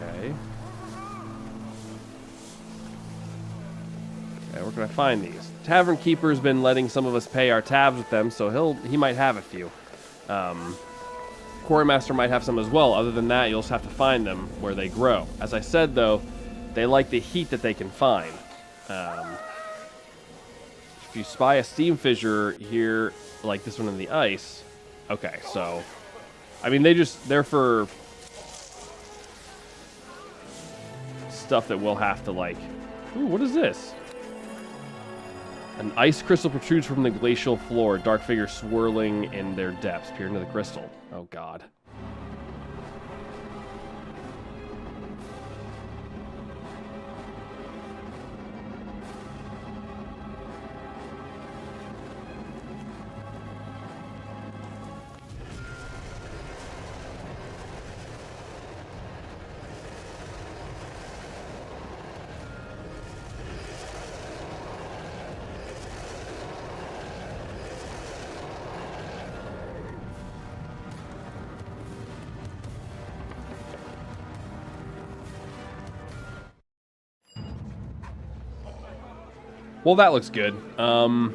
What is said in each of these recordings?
Okay. Okay, where can I find these? Tavern Keeper's been letting some of us pay our tabs with them, so he might have a few. Quarrymaster might have some as well. Other than that, you'll just have to find them where they grow. As I said, though, they like the heat that they can find. If you spy a steam fissure here, like this one in the ice... Okay, so... I mean, they're for... stuff that we'll have to, like... Ooh, what is this? An ice crystal protrudes from the glacial floor. Dark figures swirling in their depths. Peer into the crystal. Oh, God. Well, that looks good. Carved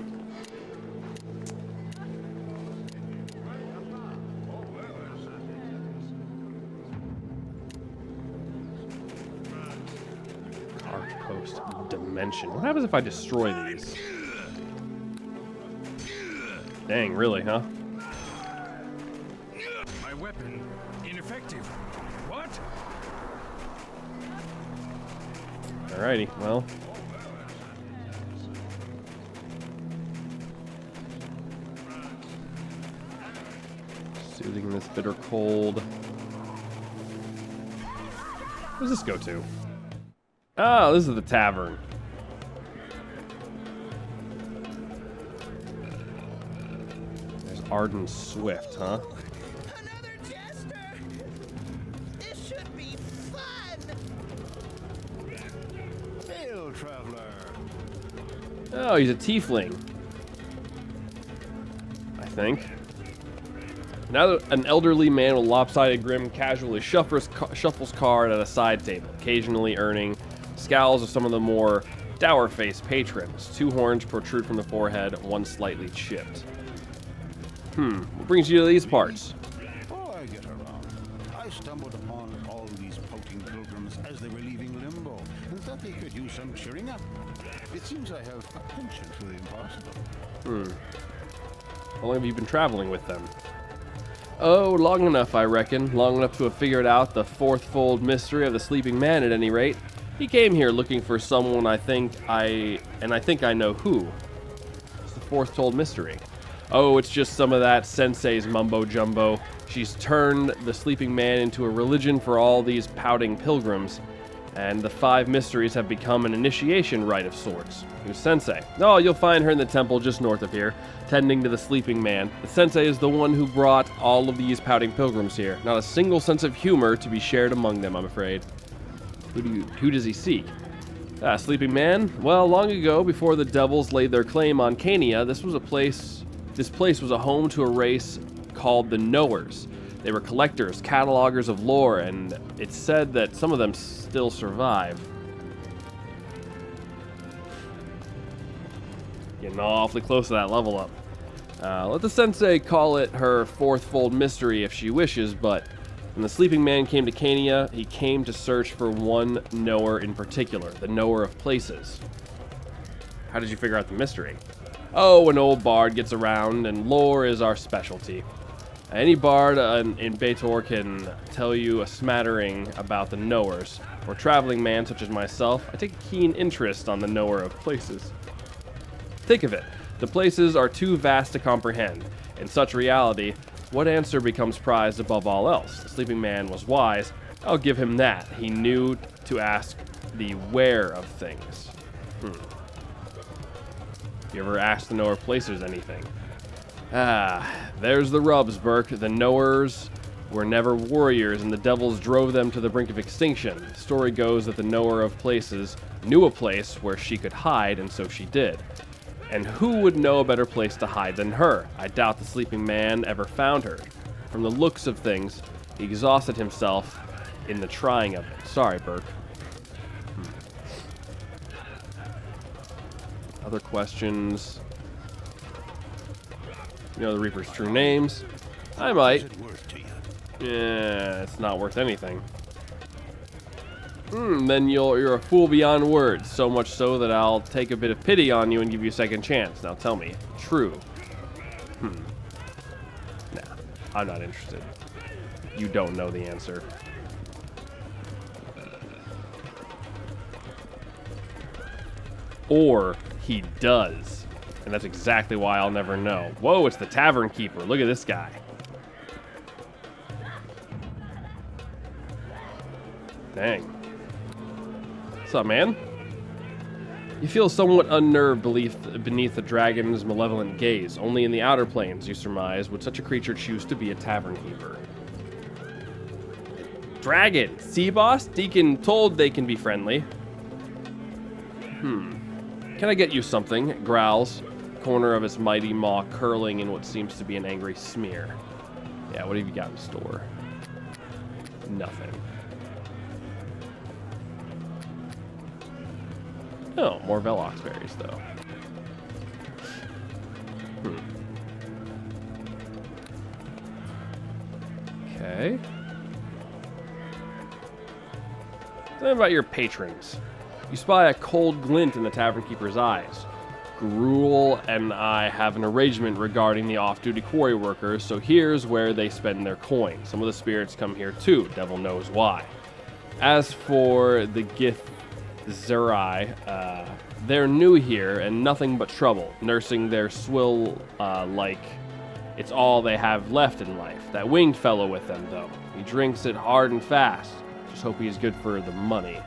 post dimension. What happens if I destroy these? Dang, really, huh? My weapon ineffective. What? Alrighty, well. Soothing this bitter cold. Where does this go to? Oh, this is the tavern. There's Arden Swift, huh? Another jester! This should be fun! Hail, traveler. Oh, he's a tiefling. I think. Now an elderly man with lopsided grin casually shuffles card at a side table, occasionally earning scowls of some of the more dour-faced patrons. Two horns protrude from the forehead, one slightly chipped. What brings you to these parts? Oh, I get around. I stumbled upon all these pouting pilgrims as they were leaving Limbo, and thought they could use some cheering up. It seems I have a penchant for the impossible. How long have you been traveling with them? Oh, long enough, I reckon. Long enough to have figured out the fourth-fold mystery of the sleeping man, at any rate. He came here looking for someone I think I know who. It's the fourth-told mystery. Oh, it's just some of that sensei's mumbo-jumbo. She's turned the sleeping man into a religion for all these pouting pilgrims. And the 5 mysteries have become an initiation rite of sorts. Who's Sensei? Oh, you'll find her in the temple just north of here, tending to the sleeping man. The Sensei is the one who brought all of these pouting pilgrims here. Not a single sense of humor to be shared among them, I'm afraid. Who does he seek? Sleeping man? Well, long ago, before the devils laid their claim on Cania, this place was a home to a race called the Knowers. They were collectors, catalogers of lore, and it's said that some of them still survive. Getting awfully close to that level up. Let the Sensei call it her fourth-fold mystery if she wishes, but when the sleeping man came to Cania, he came to search for one knower in particular, the knower of places. How did you figure out the mystery? Oh, an old bard gets around, and lore is our specialty. Any bard in Baator can tell you a smattering about the knowers. For a traveling man such as myself, I take a keen interest on the knower of places. Think of it. The places are too vast to comprehend. In such reality, what answer becomes prized above all else? The sleeping man was wise. I'll give him that. He knew to ask the where of things. You ever asked the knower of places anything? There's the rubs, Burke. The knowers were never warriors, and the devils drove them to the brink of extinction. The story goes that the knower of places knew a place where she could hide, and so she did. And who would know a better place to hide than her? I doubt the sleeping man ever found her. From the looks of things, he exhausted himself in the trying of it. Sorry, Burke. Other questions? You know the Reaper's true names? I might. What's it worth to you? Yeah, it's not worth anything. Then you're a fool beyond words, so much so that I'll take a bit of pity on you and give you a second chance. Now tell me, true? Nah, I'm not interested. You don't know the answer. Or he does. And that's exactly why I'll never know. Whoa, it's the tavern keeper. Look at this guy. Dang. What's up, man? You feel somewhat unnerved beneath the dragon's malevolent gaze. Only in the outer planes, you surmise, would such a creature choose to be a tavern keeper. Dragon! Sea boss? Deacon told they can be friendly. Can I get you something? It growls, corner of its mighty maw curling in what seems to be an angry smear. Yeah, what have you got in store? Nothing. Oh, more Velox berries, though. Okay. Tell me about your patrons. You spy a cold glint in the tavern keeper's eyes. Gruel and I have an arrangement regarding the off-duty quarry workers, so here's where they spend their coin. Some of the spirits come here too, devil knows why. As for the Githzerai, they're new here and nothing but trouble, nursing their swill like it's all they have left in life. That winged fellow with them, though. He drinks it hard and fast. Just hope he's good for the money.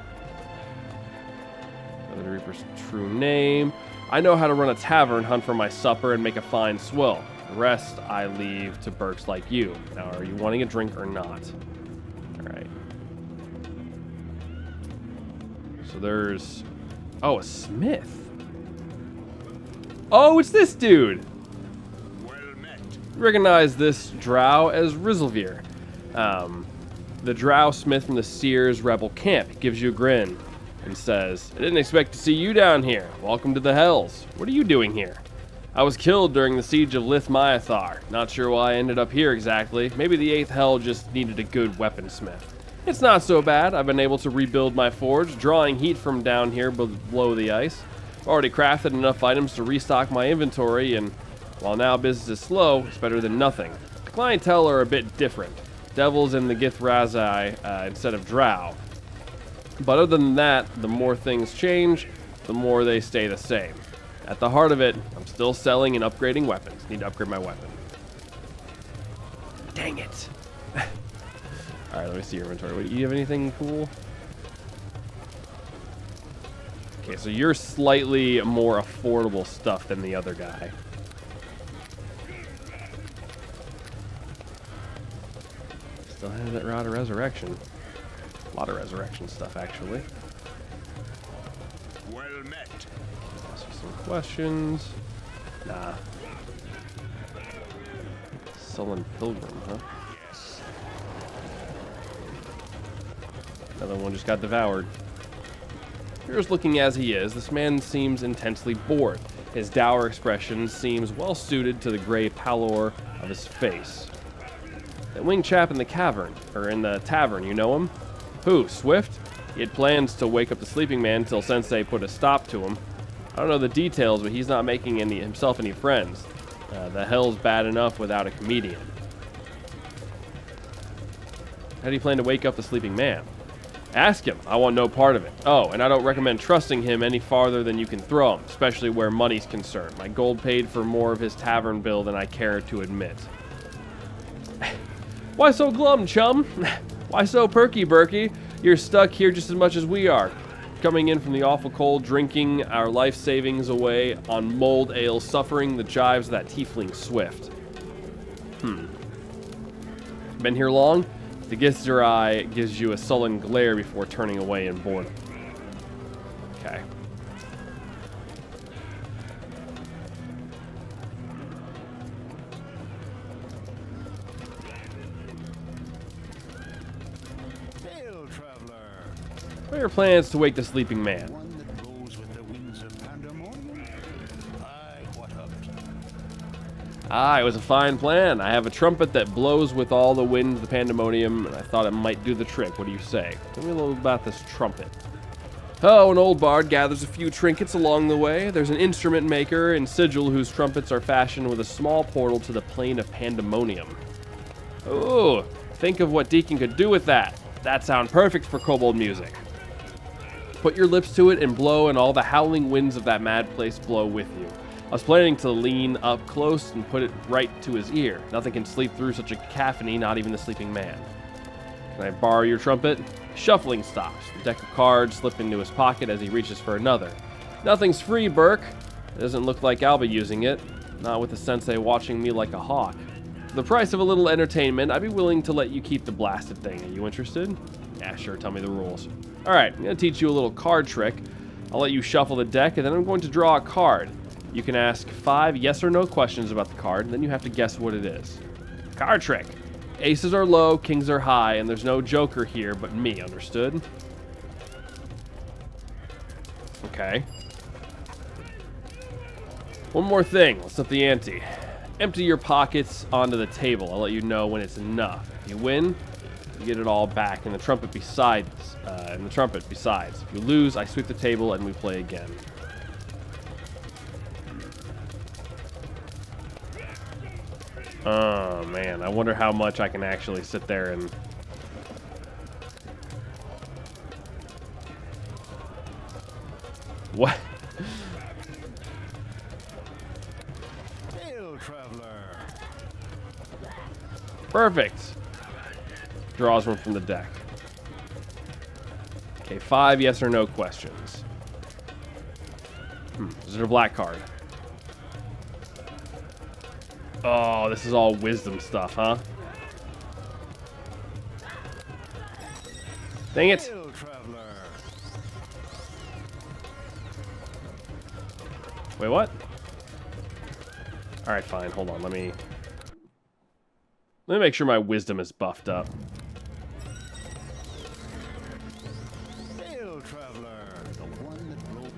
The Reaper's true name. I know how to run a tavern, hunt for my supper, and make a fine swill. The rest I leave to Burks like you. Now, are you wanting a drink or not? Alright. So there's... Oh, a smith. Oh, it's this dude! Well met. Recognize this drow as Rizzlevere. The drow smith from the Sears rebel camp. He gives you a grin and says, I didn't expect to see you down here. Welcome to the Hells. What are you doing here? I was killed during the siege of Lith Myathar. Not sure why I ended up here exactly. Maybe the 8th Hell just needed a good weaponsmith. It's not so bad. I've been able to rebuild my forge, drawing heat from down here below the ice. I've already crafted enough items to restock my inventory, and while now business is slow, it's better than nothing. The clientele are a bit different. Devils and the Githzerai instead of drow. But other than that, the more things change, the more they stay the same. At the heart of it, I'm still selling and upgrading weapons. Need to upgrade my weapon. Dang it. Alright, let me see your inventory. Do you have anything cool? Okay, so you're slightly more affordable stuff than the other guy. Still have that Rod of Resurrection. A lot of resurrection stuff, actually. Well met. Ask you some questions. Nah. Sullen Pilgrim, huh? Yes. Another one just got devoured. Here's looking as he is. This man seems intensely bored. His dour expression seems well suited to the gray pallor of his face. That winged chap in the cavern, or in the tavern, you know him? Who, Swift? He had plans to wake up the sleeping man till Sensei put a stop to him. I don't know the details, but he's not making himself any friends. The hell's bad enough without a comedian. How do you plan to wake up the sleeping man? Ask him. I want no part of it. Oh, and I don't recommend trusting him any farther than you can throw him, especially where money's concerned. My gold paid for more of his tavern bill than I care to admit. Why so glum, chum? Why so perky, Berkey? You're stuck here just as much as we are. Coming in from the awful cold, drinking our life savings away on mulled ale, suffering the jives of that tiefling Swift. Been here long? The Githzerai gives you a sullen glare before turning away in boredom. Okay. Hail, What are your plans to wake the sleeping man? One that blows with the winds of pandemonium? Aye, what of it? Ah, it was a fine plan. I have a trumpet that blows with all the wind of the pandemonium, and I thought it might do the trick. What do you say? Tell me a little about this trumpet. Oh, an old bard gathers a few trinkets along the way. There's an instrument maker in Sigil whose trumpets are fashioned with a small portal to the plane of pandemonium. Oh, think of what Deacon could do with that. That sounds perfect for kobold music. Put your lips to it and blow, and all the howling winds of that mad place blow with you. I was planning to lean up close and put it right to his ear. Nothing can sleep through such a cacophony, not even the sleeping man. Can I borrow your trumpet? Shuffling stops. The deck of cards slip into his pocket as he reaches for another. Nothing's free, Burke. It doesn't look like I'll be using it. Not with the sensei watching me like a hawk. For the price of a little entertainment, I'd be willing to let you keep the blasted thing. Are you interested? Yeah, sure. Tell me the rules. Alright, I'm going to teach you a little card trick. I'll let you shuffle the deck, and then I'm going to draw a card. You can ask 5 yes or no questions about the card, and then you have to guess what it is. Card trick. Aces are low, kings are high, and there's no joker here but me, understood? Okay. One more thing, let's up the ante. Empty your pockets onto the table. I'll let you know when it's enough. If you win, you get it all back, and the trumpet besides. If you lose, I sweep the table and we play again. Oh man, I wonder how much I can actually sit there and... What? Hail, traveler! Perfect. Draws one from the deck. Okay, 5 yes or no questions. Is it a black card? Oh, this is all wisdom stuff, huh? Dang it. Hail, traveler! Wait, what? Alright, fine. Hold on. Let me make sure my wisdom is buffed up. Hail, traveler! The one that blows.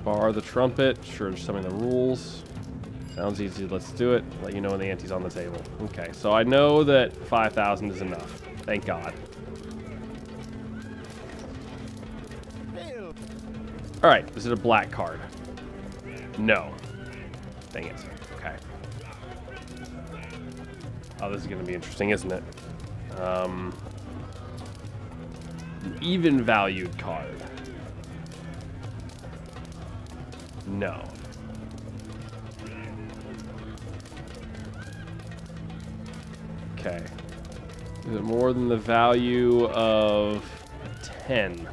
Bar the trumpet. Sure, just tell me the rules. Sounds easy. Let's do it. Let you know when the ante's on the table. Okay, so I know that 5,000 is enough. Thank God. Hail! Alright, is it a black card? No. Dang it. Okay. Oh, this is going to be interesting, isn't it? An even valued card. No. Okay. Is it more than the value of a 10?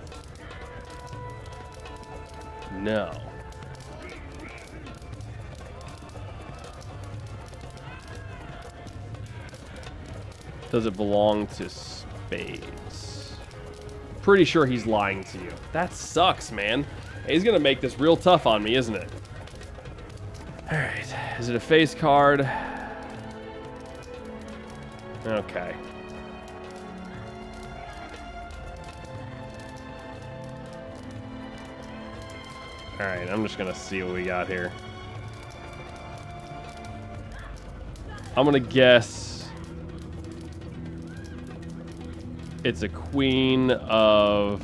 No. Does it belong to spades? Pretty sure he's lying to you. That sucks, man. He's gonna make this real tough on me, isn't it? Alright. Is it a face card? Okay. Alright, I'm just gonna see what we got here. I'm gonna guess it's a Queen of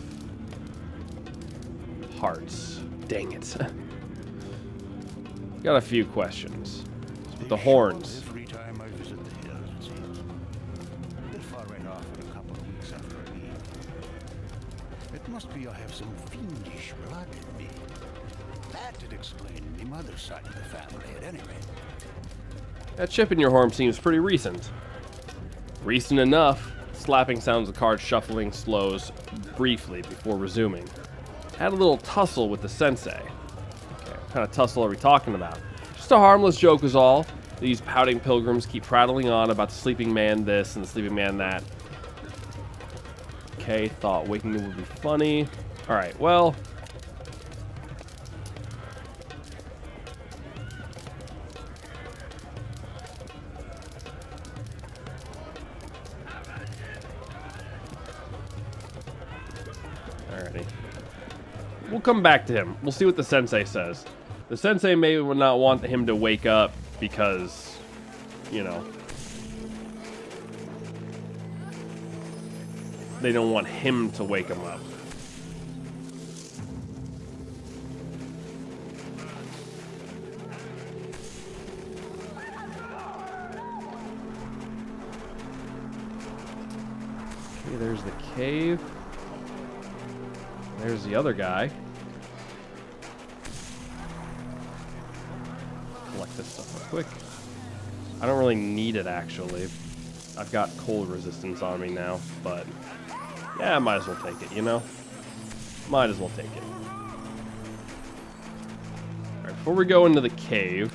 Hearts. Dang it. Got a few questions. The horns. Every time I visit the hills, it seems. They're far right off in a couple of weeks after I leave. It must be I have some fiendish blood in me. That'd explain my mother's side of the family, at any rate. That chip in your horn seems pretty recent. Recent enough. Slapping sounds of cards shuffling slows briefly before resuming. Had a little tussle with the sensei. Okay, what kind of tussle are we talking about? Just a harmless joke is all. These pouting pilgrims keep prattling on about the sleeping man this and the sleeping man that. Okay, thought waking me would be funny. Alright, well... Alrighty. We'll come back to him. We'll see what the sensei says. The sensei may not want him to wake up because, you know, they don't want him to wake him up. Okay, there's the cave. There's the other guy. Collect this stuff real quick. I don't really need it, actually. I've got cold resistance on me now, but yeah, I might as well take it, you know? Might as well take it. Alright, before we go into the cave,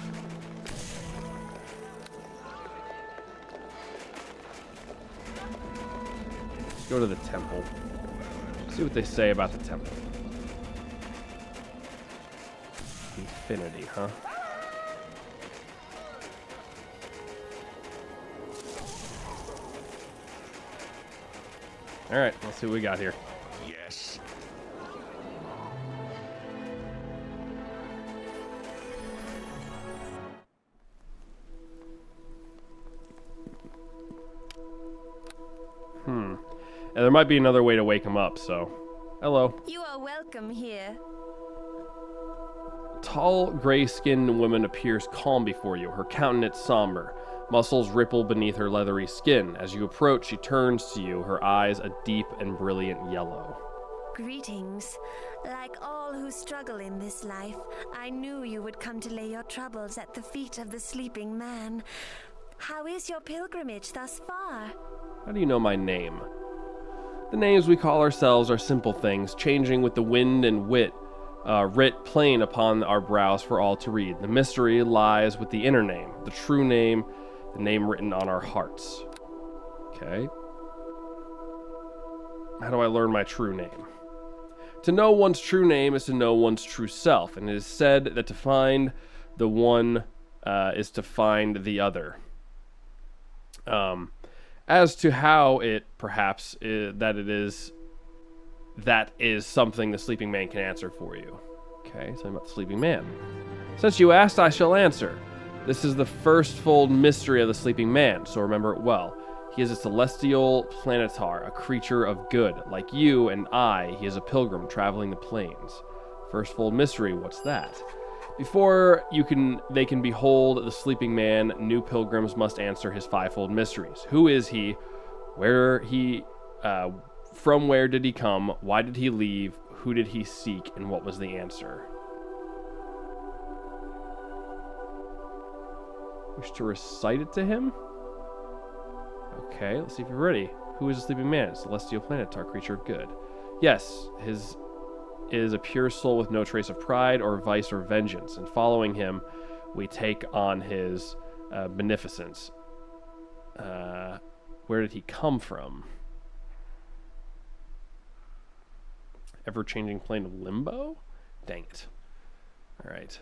let's go to the temple. See what they say about the temple. Infinity, huh? Alright, let's see what we got here. Yes. And there might be another way to wake him up, so... Hello. You are welcome here. Tall, gray-skinned woman appears calm before you, her countenance somber. Muscles ripple beneath her leathery skin. As you approach, she turns to you, her eyes a deep and brilliant yellow. Greetings. Like all who struggle in this life, I knew you would come to lay your troubles at the feet of the sleeping man. How is your pilgrimage thus far? How do you know my name? The names we call ourselves are simple things, changing with the wind and writ plain upon our brows for all to read. The mystery lies with the inner name, the true name, the name written on our hearts. Okay. How do I learn my true name? To know one's true name is to know one's true self, and it is said that to find the one is to find the other. As to how it, perhaps, that is something the sleeping man can answer for you. Okay, something about the sleeping man. Since you asked, I shall answer. This is the first-fold mystery of the sleeping man, so remember it well. He is a celestial planetar, a creature of good. Like you and I, he is a pilgrim traveling the plains. First-fold mystery, what's that? Before they can behold the sleeping man, new pilgrims must answer his fivefold mysteries. Who is he? From where did he come? Why did he leave? Who did he seek? And what was the answer? Wish to recite it to him? Okay, let's see if you're ready. Who is the sleeping man? Celestial planetar, creature of good. Yes, his is a pure soul with no trace of pride or vice or vengeance, and following him, we take on his beneficence. Where did he come from? Ever-changing plane of limbo? Dang it. Alright.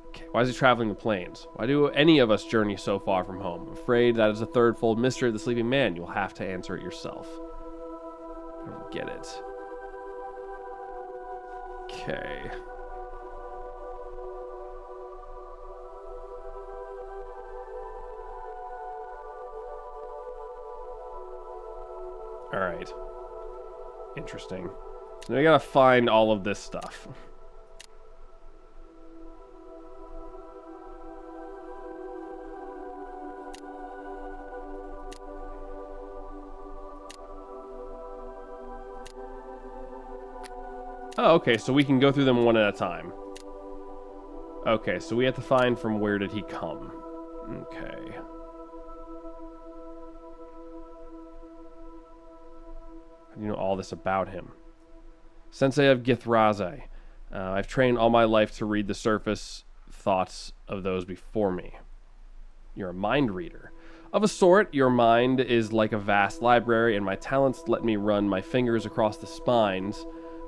Okay, why is he traveling the plains? Why do any of us journey so far from home? I'm afraid that is a third-fold mystery of the sleeping man. You'll have to answer it yourself. I don't get it. Okay. Alright. Interesting. Now we gotta find all of this stuff. Oh, okay, so we can go through them one at a time. Okay, so we have to find from where did he come. Okay. How do you know all this about him? Sensei of Githraze. I've trained all my life to read the surface thoughts of those before me. You're a mind reader. Of a sort, your mind is like a vast library, and my talents let me run my fingers across the spines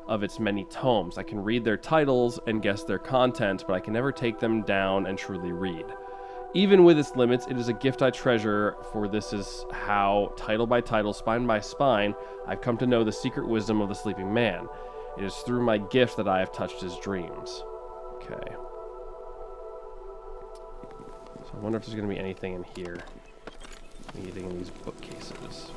of its many tomes. I can read their titles and guess their contents, but I can never take them down and truly read. Even with its limits, it is a gift I treasure, for this is how, title by title, spine by spine, I've come to know the secret wisdom of the sleeping man. It is through my gift that I have touched his dreams. Okay. So I wonder if there's going to be anything in here. Anything in these bookcases.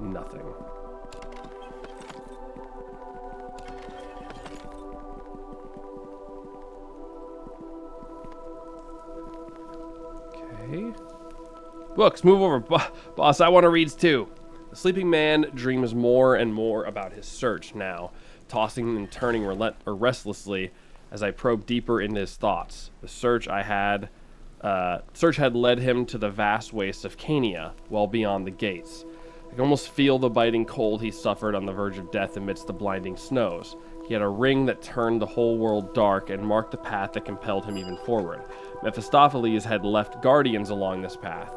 Nothing. Okay. Books, move over. Boss, I want to read too. The sleeping man dreams more and more about his search now, tossing and turning restlessly as I probe deeper into his thoughts. The search had led him to the vast wastes of Cania, well beyond the gates. I can almost feel the biting cold he suffered on the verge of death amidst the blinding snows. He had a ring that turned the whole world dark and marked the path that compelled him even forward. Mephistopheles had left guardians along this path.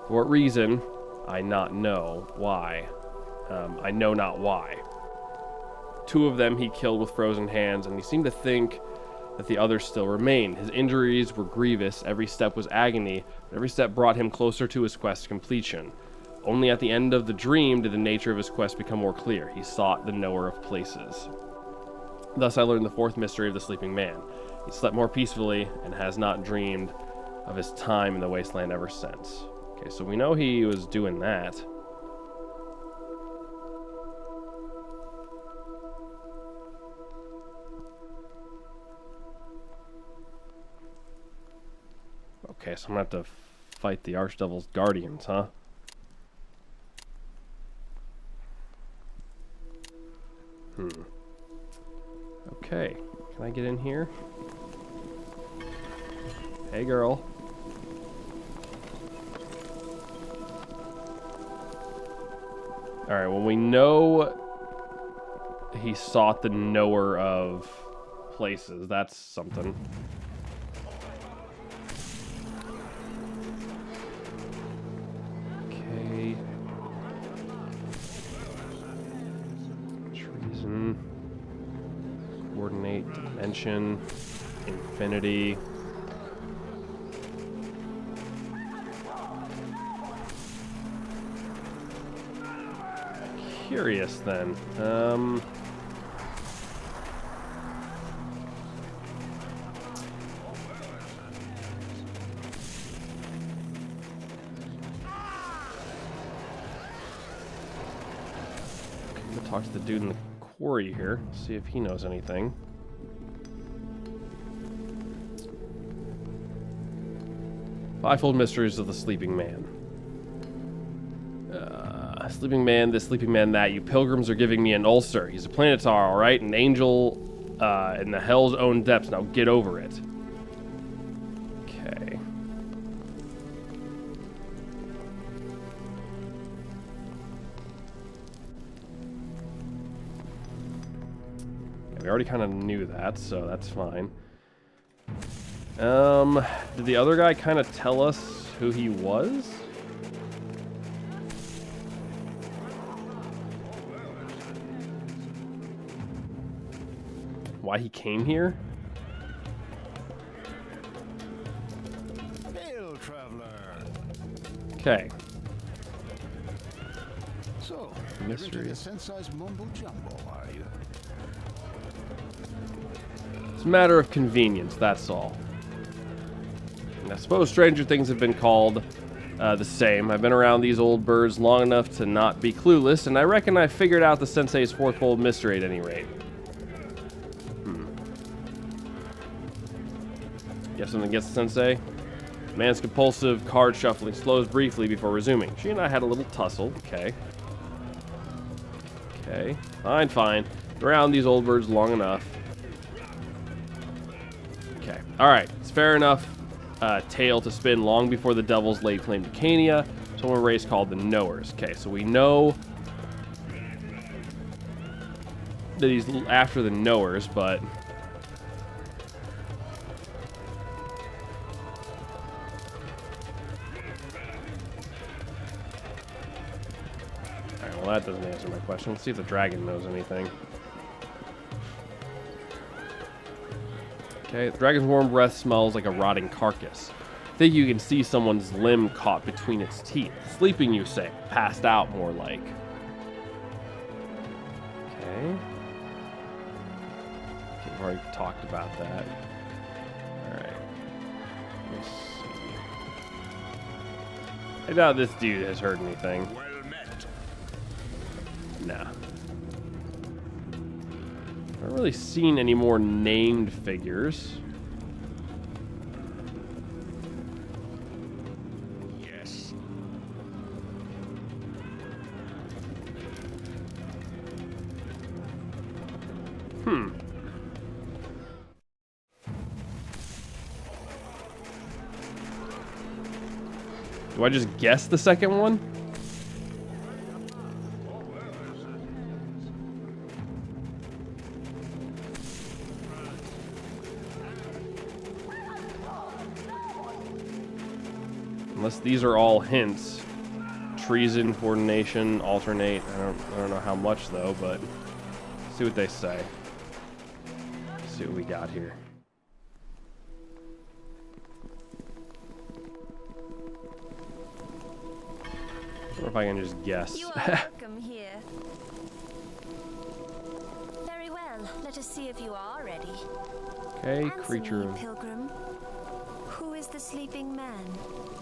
For what reason, I not know why. I know not why. 2 of them he killed with frozen hands, and he seemed to think that the others still remained. His injuries were grievous, every step was agony, but every step brought him closer to his quest's completion. Only at the end of the dream did the nature of his quest become more clear. He sought the knower of places. Thus I learned the 4th mystery of the sleeping man. He slept more peacefully and has not dreamed of his time in the wasteland ever since. Okay, so we know he was doing that. Okay, so I'm gonna have to fight the Archdevil's guardians, huh? Okay, can I get in here? Hey, girl. Alright, well, we know he sought the knower of places. That's something. Okay. Treason. Coordinate, dimension, infinity. Curious then. We'll talk to the dude in the quarry here, see if he knows anything. Fivefold mysteries of the sleeping man. Sleeping man, this, sleeping man, that. You pilgrims are giving me an ulcer. He's a planetar, alright? An angel in the hell's own depths. Now get over it. Okay. Yeah, we already kind of knew that, so that's fine. Did the other guy kind of tell us who he was? Why he came here? Hail, traveler. Okay. So, Mystery. you're into the Sensei's mumbo jumbo, are you? It's a matter of convenience, that's all. And I suppose stranger things have been called the same. I've been around these old birds long enough to not be clueless, and I reckon I figured out the Sensei's 4th mystery at any rate. You have something against the Sensei? Man's compulsive card shuffling slows briefly before resuming. She and I had a little tussle. Okay. Okay. Fine, fine. Been around these old birds long enough. Okay. Alright. It's fair enough. Tale to spin long before the devils laid claim to Cania. So a race called the Knowers. Okay, so we know that he's after the Knowers, but alright, well that doesn't answer my question. Let's see if the dragon knows anything. Okay, the dragon's warm breath smells like a rotting carcass. I think you can see someone's limb caught between its teeth. Sleeping, you say. Passed out, more like. Okay. We've already talked about that. Alright. Let's see. I doubt this dude has heard anything. Well met. Nah. I haven't really seen any more named figures. Yes. Do I just guess the second one? Unless these are all hints. Treason, coordination, alternate. I don't know how much though, but see what they say. See what we got here. I wonder if I can just guess. You are welcome here. Very well. Let us see if you are ready. Okay, Answer creature me, of pilgrim. Who is the sleeping man?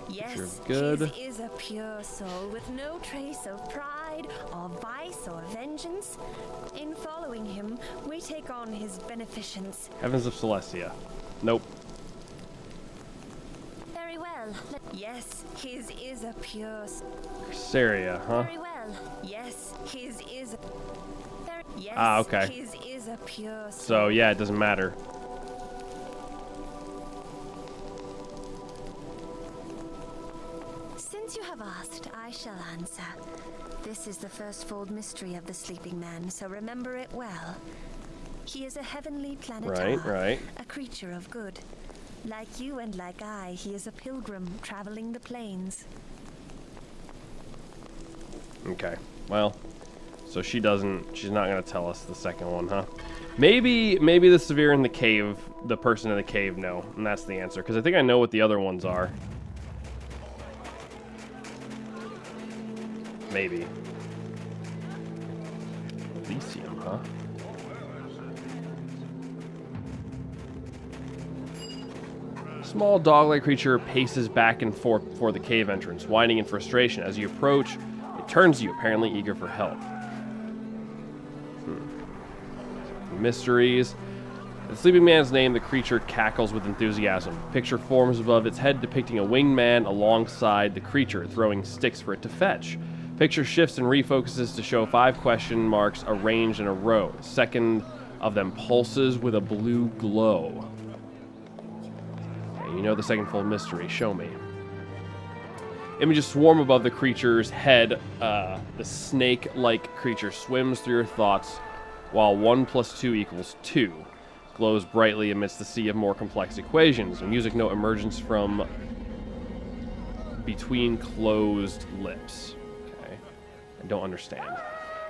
Yes, of good. his is a pure soul with no trace of pride or vice or vengeance. In following him, we take on his beneficence. Heavens of Celestia. Nope. Very well. Yes, his is a pure Saria, huh? Very well. Yes, his is yes, Ah, okay. his is a pure So yeah, it doesn't matter. Since you have asked, I shall answer. This is the first fold mystery of the sleeping man, so remember it well. He is a heavenly planetar, Right. a creature of good. Like you and like I, he is a pilgrim traveling the plains. Okay. Well, so she's not gonna tell us the second one, huh? Maybe the severe in the cave, the person in the cave, no, and that's the answer. Because I think I know what the other ones are. Maybe. Elysium, huh? Small dog-like creature paces back and forth before the cave entrance, whining in frustration. As you approach, it turns to you, apparently eager for help. Mysteries. The sleeping man's name, the creature cackles with enthusiasm. Picture forms above its head depicting a winged man alongside the creature, throwing sticks for it to fetch. Picture shifts and refocuses to show 5 question marks arranged in a row. Second of them pulses with a blue glow. Okay, you know the second full mystery. Show me. Images swarm above the creature's head. The snake-like creature swims through your thoughts while 1 + 2 = 2. Glows brightly amidst the sea of more complex equations. A music note emerges from between closed lips. Okay. I don't understand.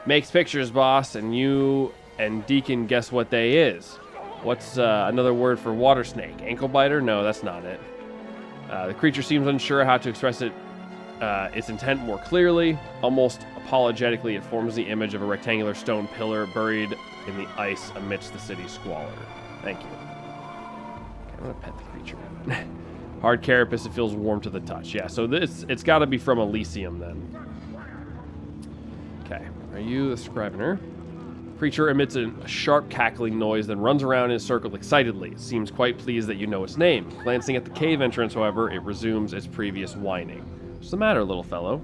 Makes pictures, boss, and you and Deacon guess what they is. What's another word for water snake? Ankle biter? No, that's not it. The creature seems unsure how to express its intent more clearly. Almost apologetically, it forms the image of a rectangular stone pillar buried in the ice amidst the city's squalor. Thank you. Okay, I'm gonna pet the creature. Hard carapace, it feels warm to the touch. Yeah, so it's got to be from Elysium then. Okay, are you the Scrivener? Creature emits a sharp cackling noise, then runs around in a circle excitedly. It seems quite pleased that you know its name. Glancing at the cave entrance, however, it resumes its previous whining. What's the matter, little fellow?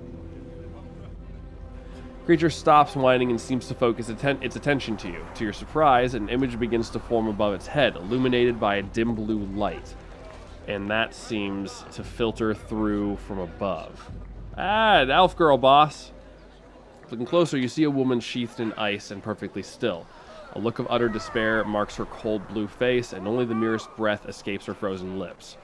Creature stops whining and seems to focus its attention to you. To your surprise, an image begins to form above its head, illuminated by a dim blue light. And that seems to filter through from above. Ah, the elf girl, boss. Looking closer, you see a woman sheathed in ice and perfectly still. A look of utter despair marks her cold blue face, and only the merest breath escapes her frozen lips.